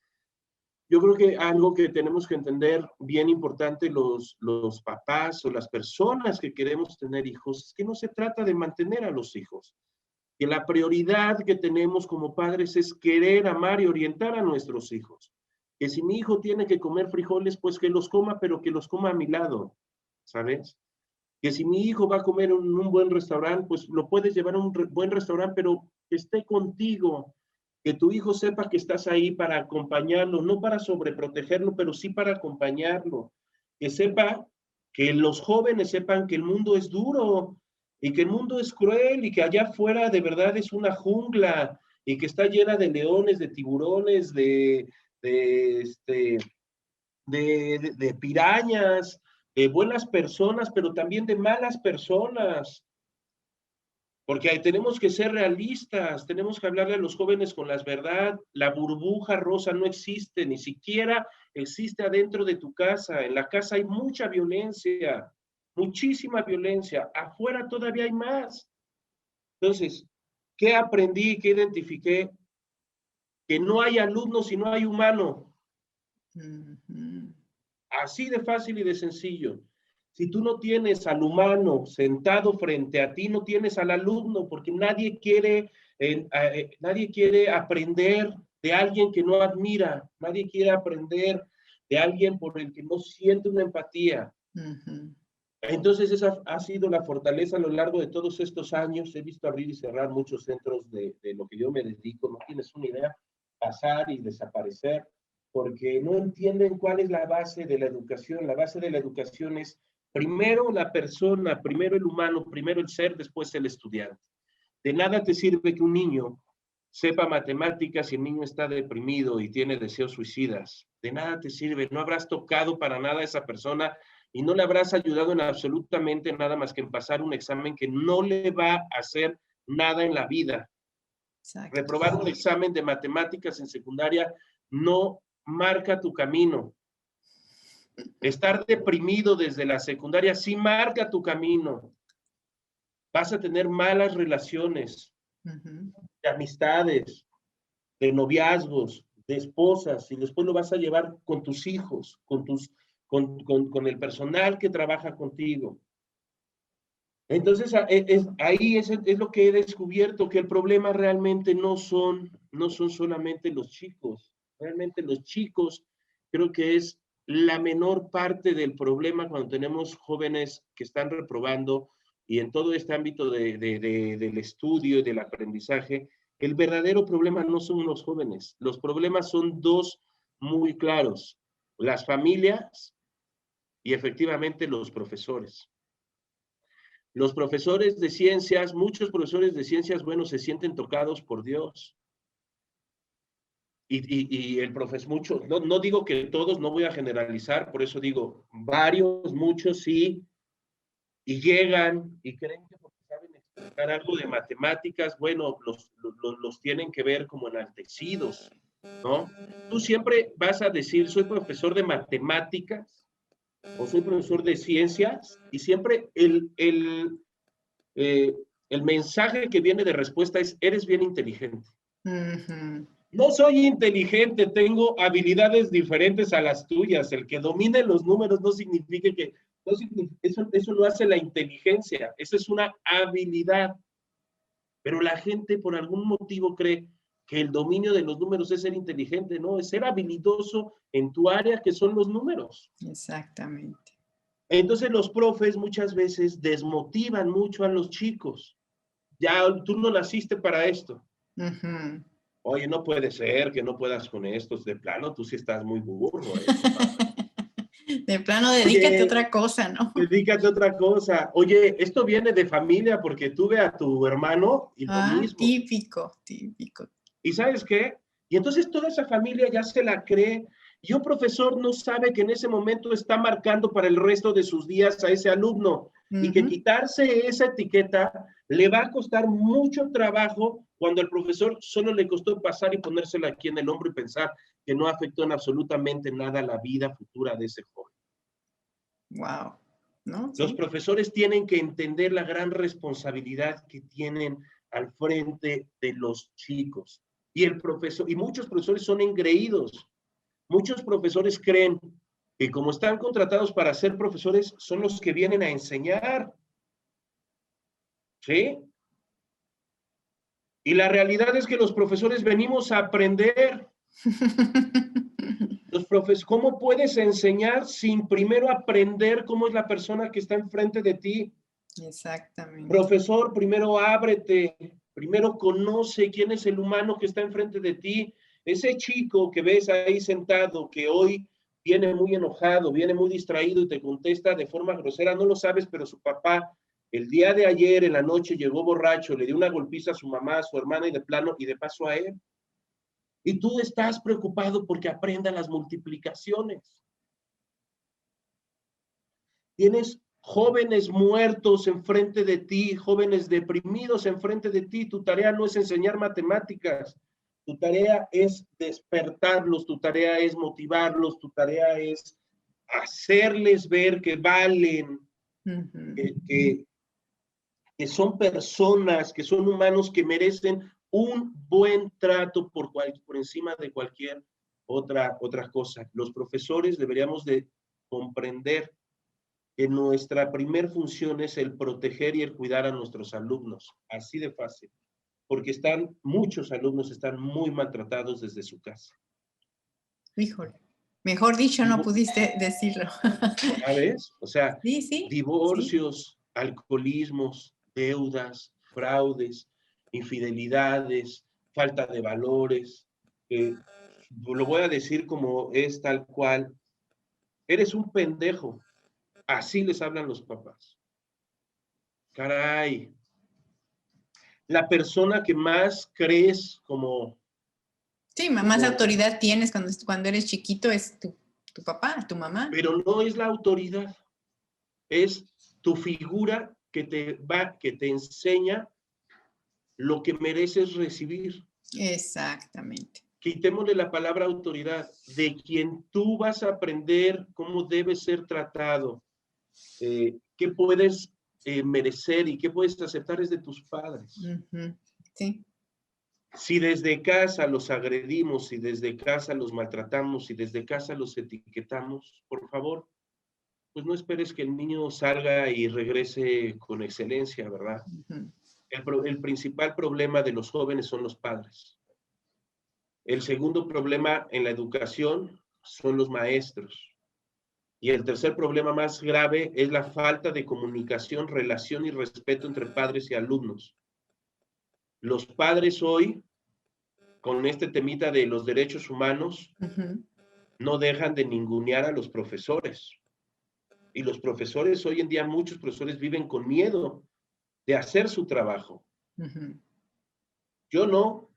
Yo creo que algo que tenemos que entender bien importante los papás o las personas que queremos tener hijos es que no se trata de mantener a los hijos, que la prioridad que tenemos como padres es querer, amar y orientar a nuestros hijos. Que si mi hijo tiene que comer frijoles, pues que los coma, pero que los coma a mi lado, ¿sabes? Que si mi hijo va a comer en un buen restaurante, pues lo puedes llevar a un buen restaurante, pero que esté contigo, que tu hijo sepa que estás ahí para acompañarlo, no para sobreprotegerlo, pero sí para acompañarlo, que sepa, que los jóvenes sepan que el mundo es duro y que el mundo es cruel y que allá afuera de verdad es una jungla y que está llena de leones, de tiburones, de, este, de pirañas, de buenas personas, pero también de malas personas. Porque ahí tenemos que ser realistas, tenemos que hablarle a los jóvenes con la verdad. La burbuja rosa no existe, ni siquiera existe adentro de tu casa. En la casa hay mucha violencia, muchísima violencia. Afuera todavía hay más. Entonces, ¿qué aprendí, qué identifiqué? Que no hay alumno si no hay humano. Así de fácil y de sencillo. Si tú no tienes al humano sentado frente a ti, no tienes al alumno, porque nadie quiere aprender de alguien que no admira, nadie quiere aprender de alguien por el que no siente una empatía. Entonces esa ha sido la fortaleza a lo largo de todos estos años. He visto abrir y cerrar muchos centros de lo que yo me dedico, no tienes una idea, pasar y desaparecer, porque no entienden cuál es la base de la educación. La base de la educación es primero la persona, primero el humano, primero el ser, después el estudiante. De nada te sirve que un niño sepa matemáticas si el niño está deprimido y tiene deseos suicidas. De nada te sirve, no habrás tocado para nada a esa persona y no le habrás ayudado en absolutamente nada más que en pasar un examen que no le va a hacer nada en la vida. Exacto. Reprobar un examen de matemáticas en secundaria no marca tu camino. Estar deprimido desde la secundaria sí marca tu camino. Vas a tener malas relaciones, de amistades, de noviazgos, de esposas, y después lo vas a llevar con tus hijos, con el personal que trabaja contigo. Entonces, ahí es lo que he descubierto, que el problema realmente no son solamente los chicos. Realmente los chicos creo que es la menor parte del problema cuando tenemos jóvenes que están reprobando y en todo este ámbito del estudio y del aprendizaje. El verdadero problema no son los jóvenes. Los problemas son dos muy claros: las familias y efectivamente los profesores. Los profesores de ciencias, muchos profesores de ciencias, bueno, se sienten tocados por Dios. Y el profesor, muchos, no digo que todos, no voy a generalizar, por eso digo, varios, muchos sí, y llegan y creen que porque saben explicar algo de matemáticas, bueno, los tienen que ver como enaltecidos, ¿no? Tú siempre vas a decir, soy profesor de matemáticas o soy profesor de ciencias, y siempre El mensaje que viene de respuesta es, eres bien inteligente. Ujú. No soy inteligente, tengo habilidades diferentes a las tuyas. El que domine los números no significa que, eso no hace la inteligencia, eso es una habilidad. Pero la gente por algún motivo cree que el dominio de los números es ser inteligente, no, es ser habilidoso en tu área que son los números. Exactamente. Entonces los profes muchas veces desmotivan mucho a los chicos. Ya tú no naciste para esto. Ujú. Oye, no puede ser que no puedas con estos. De plano, tú sí estás muy burro, compadre. De plano, dedícate a Oye, otra cosa, ¿no? dedícate a otra cosa. Oye, esto viene de familia porque tuve a tu hermano y lo Ah, mismo. típico, típico. ¿Y sabes qué? Y entonces toda esa familia ya se la cree y un profesor no sabe que en ese momento está marcando para el resto de sus días a ese alumno y que Ujú. quitarse esa etiqueta le va a costar mucho trabajo cuando al profesor solo le costó pasar y ponérsela aquí en el hombro y pensar que no afectó en absolutamente nada la vida futura de ese joven. Wow. ¿No? Los Sí. profesores tienen que entender la gran responsabilidad que tienen al frente de los chicos. Y el profesor, y muchos profesores son engreídos. Muchos profesores creen que como están contratados para ser profesores, son los que vienen a enseñar. ¿Sí? Y la realidad es que los profesores venimos a aprender. ¿Cómo puedes enseñar sin primero aprender cómo es la persona que está enfrente de ti? Exactamente. Profesor, primero ábrete, primero conoce quién es el humano que está enfrente de ti. Ese chico que ves ahí sentado, que hoy viene muy enojado, viene muy distraído y te contesta de forma grosera, no lo sabes, pero su papá el día de ayer en la noche llegó borracho, le dio una golpiza a su mamá, a su hermana y de plano y de paso a él. Y tú estás preocupado porque aprenda las multiplicaciones. Tienes jóvenes muertos enfrente de ti, jóvenes deprimidos enfrente de ti. Tu tarea no es enseñar matemáticas, tu tarea es despertarlos, tu tarea es motivarlos, tu tarea es hacerles ver que valen, Ujú. que, que son personas, que son humanos que merecen un buen trato por encima de cualquier otra cosa. Los profesores deberíamos de comprender que nuestra primer función es el proteger y el cuidar a nuestros alumnos, así de fácil, porque muchos alumnos están muy maltratados desde su casa. Híjole. Mejor dicho, no Divo pudiste decirlo. ¿Sabes? O sea, Sí, sí, sí. divorcios, alcoholismos, deudas, fraudes, infidelidades, falta de valores. Lo voy a decir como es tal cual. Eres un pendejo. Así les hablan los papás. Caray, la persona que más crees Sí, más como, autoridad tienes cuando eres chiquito es tu papá, tu mamá. pero no es la autoridad, es tu figura que te enseña lo que mereces recibir. Exactamente. Quitémosle la palabra autoridad, de quien tú vas a aprender cómo debes ser tratado, qué puedes merecer y qué puedes aceptar es de tus padres. Ujú. Sí. Si desde casa los agredimos, si desde casa los maltratamos, si desde casa los etiquetamos, por favor, pues no esperes que el niño salga y regrese con excelencia, ¿verdad? Ujú. El principal problema de los jóvenes son los padres. El segundo problema en la educación son los maestros. Y el tercer problema más grave es la falta de comunicación, relación y respeto entre padres y alumnos. Los padres hoy, con este temita de los derechos humanos, Ujú. no dejan de ningunear a los profesores. Y los profesores, hoy en día muchos profesores viven con miedo de hacer su trabajo. Ujú. Yo no.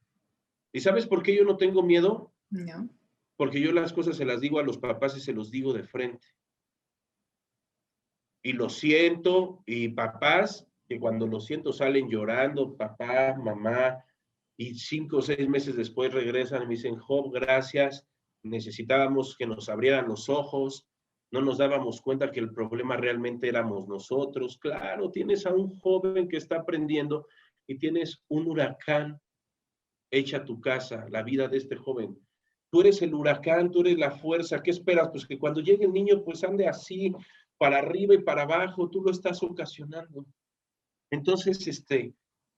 ¿Y sabes por qué yo no tengo miedo? No. Porque yo las cosas se las digo a los papás y se los digo de frente. Y lo siento, y papás que cuando lo siento salen llorando, papá, mamá, y 5 o 6 meses después regresan y me dicen, Job, gracias, necesitábamos que nos abrieran los ojos, no nos dábamos cuenta que el problema realmente éramos nosotros. Claro, tienes a un joven que está aprendiendo y tienes un huracán hecha tu casa, la vida de este joven. Tú eres el huracán, tú eres la fuerza. ¿Qué esperas? Pues que cuando llegue el niño, pues ande así, para arriba y para abajo, tú lo estás ocasionando. Entonces,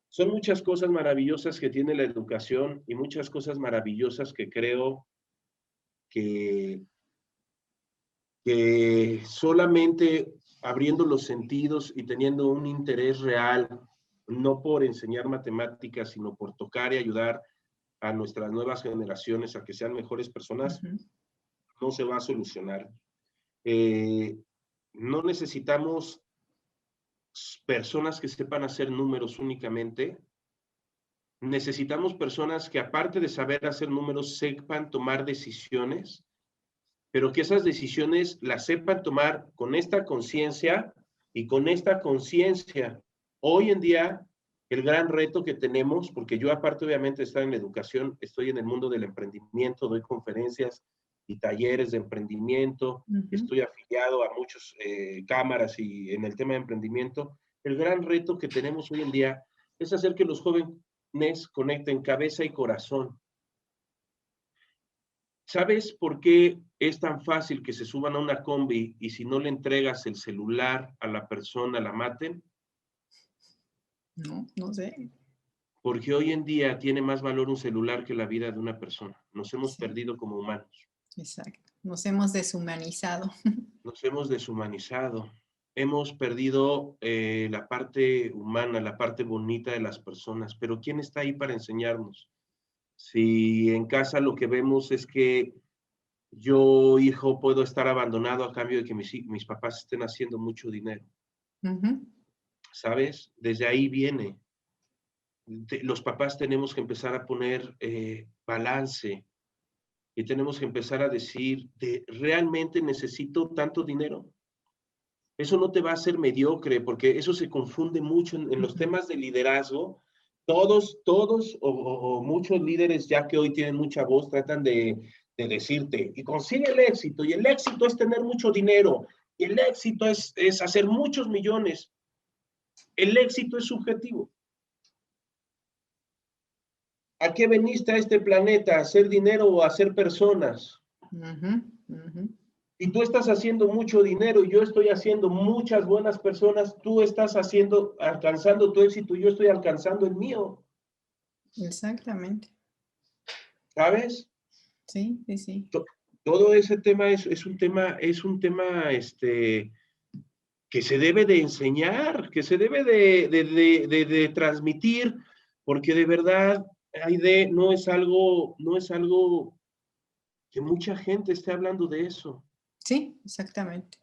son muchas cosas maravillosas que tiene la educación y muchas cosas maravillosas que creo que, que solamente abriendo los sentidos y teniendo un interés real, no por enseñar matemáticas, sino por tocar y ayudar a nuestras nuevas generaciones a que sean mejores personas, no se va a solucionar. No necesitamos personas que sepan hacer números únicamente. Necesitamos personas que, aparte de saber hacer números, sepan tomar decisiones, pero que esas decisiones las sepan tomar con esta conciencia y con esta conciencia. Hoy en día, el gran reto que tenemos, porque yo aparte obviamente de estar en la educación, estoy en el mundo del emprendimiento, doy conferencias y talleres de emprendimiento, estoy afiliado a muchas cámaras y en el tema de emprendimiento. El gran reto que tenemos hoy en día es hacer que los jóvenes conecten cabeza y corazón. ¿Sabes por qué es tan fácil que se suban a una combi y si no le entregas el celular a la persona la maten? No, no sé. Porque hoy en día tiene más valor un celular que la vida de una persona. Nos hemos Sí, perdido como humanos. exacto. Nos hemos deshumanizado. Nos hemos deshumanizado. Hemos perdido la parte humana, la parte bonita de las personas. Pero ¿quién está ahí para enseñarnos? Si en casa lo que vemos es que yo, hijo, puedo estar abandonado a cambio de que mis papás estén haciendo mucho dinero. ¿Sabes? Desde ahí viene. Los papás tenemos que empezar a poner balance y tenemos que empezar a decir, ¿realmente necesito tanto dinero? Eso no te va a hacer mediocre, porque eso se confunde mucho en los temas de liderazgo. Todos o muchos líderes, ya que hoy tienen mucha voz, tratan de decirte, y consigue el éxito, y el éxito es tener mucho dinero, y el éxito es hacer muchos millones. El éxito es subjetivo. ¿A qué veniste a este planeta? ¿A hacer dinero o a hacer personas? Y tú estás haciendo mucho dinero y yo estoy haciendo muchas buenas personas, tú estás alcanzando tu éxito y yo estoy alcanzando el mío. Exactamente. ¿Sabes? Sí, sí, sí. Todo ese tema es un tema que se debe de enseñar, que se debe de transmitir, porque de verdad, Aide, no es algo que mucha gente esté hablando de eso. Sí, exactamente.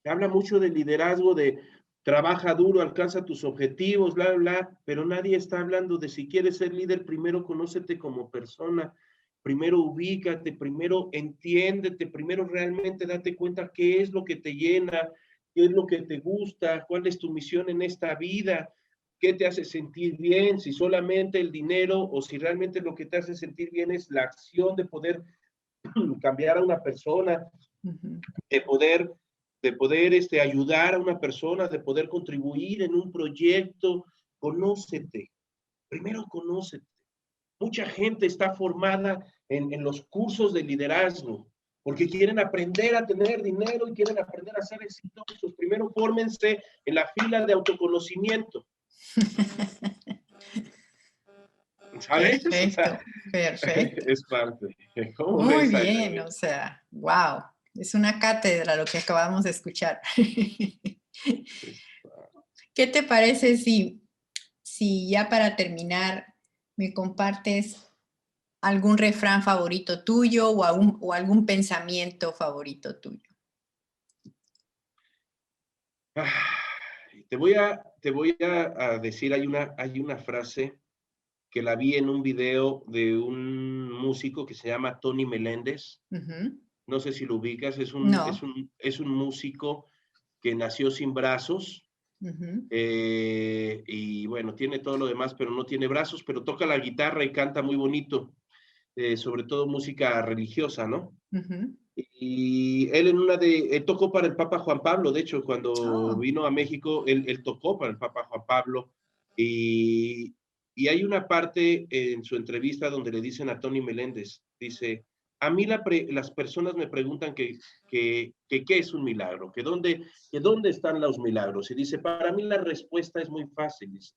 Se habla mucho de liderazgo, de trabaja duro, alcanza tus objetivos, bla, bla, pero nadie está hablando de si quieres ser líder, primero conócete como persona, primero ubícate, primero entiéndete, primero realmente date cuenta qué es lo que te llena, qué es lo que te gusta, cuál es tu misión en esta vida, qué te hace sentir bien, si solamente el dinero o si realmente lo que te hace sentir bien es la acción de poder cambiar a una persona, de poder ayudar a una persona, de poder contribuir en un proyecto. Conócete, primero conócete. Mucha gente está formada en los cursos de liderazgo porque quieren aprender a tener dinero y quieren aprender a ser exitosos. Primero fórmense en la fila de autoconocimiento. ¿Sabes? Perfecto, perfecto. Es parte. ¿Cómo Muy ves, bien, Aide? o sea, wow. Es una cátedra lo que acabamos de escuchar. ¿Qué te parece si ya para terminar me compartes algún refrán favorito tuyo o algún pensamiento favorito tuyo? Te voy a decir, hay una frase que la vi en un video de un músico que se llama Tony Meléndez. No sé si lo ubicas, No. es un músico que nació sin brazos y bueno, tiene todo lo demás, pero no tiene brazos, pero toca la guitarra y canta muy bonito, sobre todo música religiosa, ¿no? Y él él tocó para el Papa Juan Pablo, de hecho, cuando Oh, vino a México, él tocó para el Papa Juan Pablo. Y, y hay una parte en su entrevista donde le dicen a Tony Meléndez, dice, a mí las personas me preguntan que qué es un milagro, que dónde están los milagros. Y dice, para mí la respuesta es muy fácil. Dice,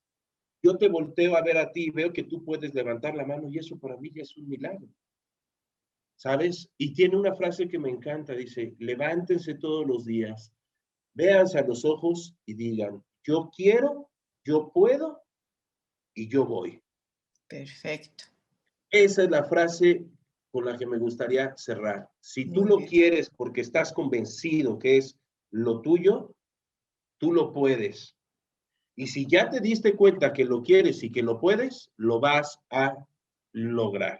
yo te volteo a ver a ti y veo que tú puedes levantar la mano y eso para mí ya es un milagro. ¿Sabes? Y tiene una frase que me encanta, dice, levántense todos los días, véanse a los ojos y digan, yo quiero, yo puedo y yo voy. perfecto. Esa es la frase con la que me gustaría cerrar. Si tú Muy lo bien. quieres porque estás convencido que es lo tuyo, tú lo puedes. Y si ya te diste cuenta que lo quieres y que lo puedes, lo vas a lograr.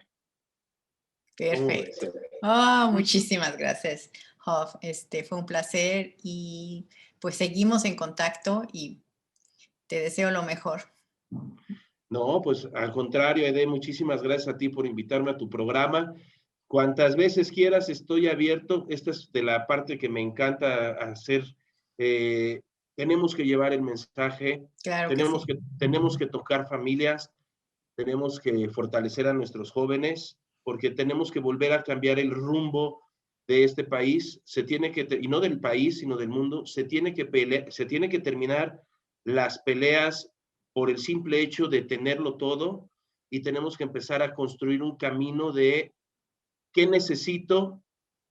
¿Cómo ves? Perfecto. Oh, muchísimas gracias, Hoff. Fue un placer y pues seguimos en contacto y te deseo lo mejor. No, pues al contrario, Ede, muchísimas gracias a ti por invitarme a tu programa. Cuantas veces quieras, estoy abierto. Esta es de la parte que me encanta hacer. Eh, tenemos que llevar el mensaje, Claro que sí. tenemos que tocar familias, tenemos que fortalecer a nuestros jóvenes, porque tenemos que volver a cambiar el rumbo de este país. Se tiene que, y no del país, sino del mundo, se tiene que terminar las peleas por el simple hecho de tenerlo todo y tenemos que empezar a construir un camino de qué necesito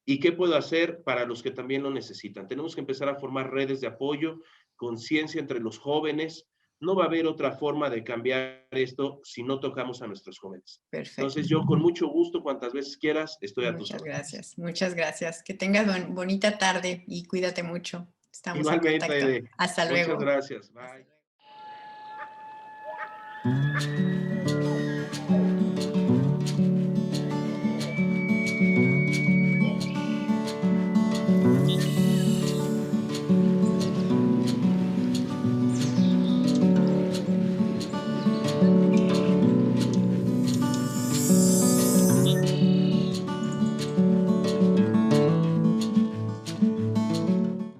y qué puedo hacer para los que también lo necesitan. Tenemos que empezar a formar redes de apoyo, conciencia entre los jóvenes. No va a haber otra forma de cambiar esto si no tocamos a nuestros jóvenes. Perfecto. Entonces yo con mucho gusto, cuantas veces quieras, estoy a tus Muchas órdenes. gracias. Muchas gracias. Que tengas bonita tarde y cuídate mucho. Estamos en Igualmente, contacto. Ede. Hasta Muchas luego. gracias. Hasta Bye. luego.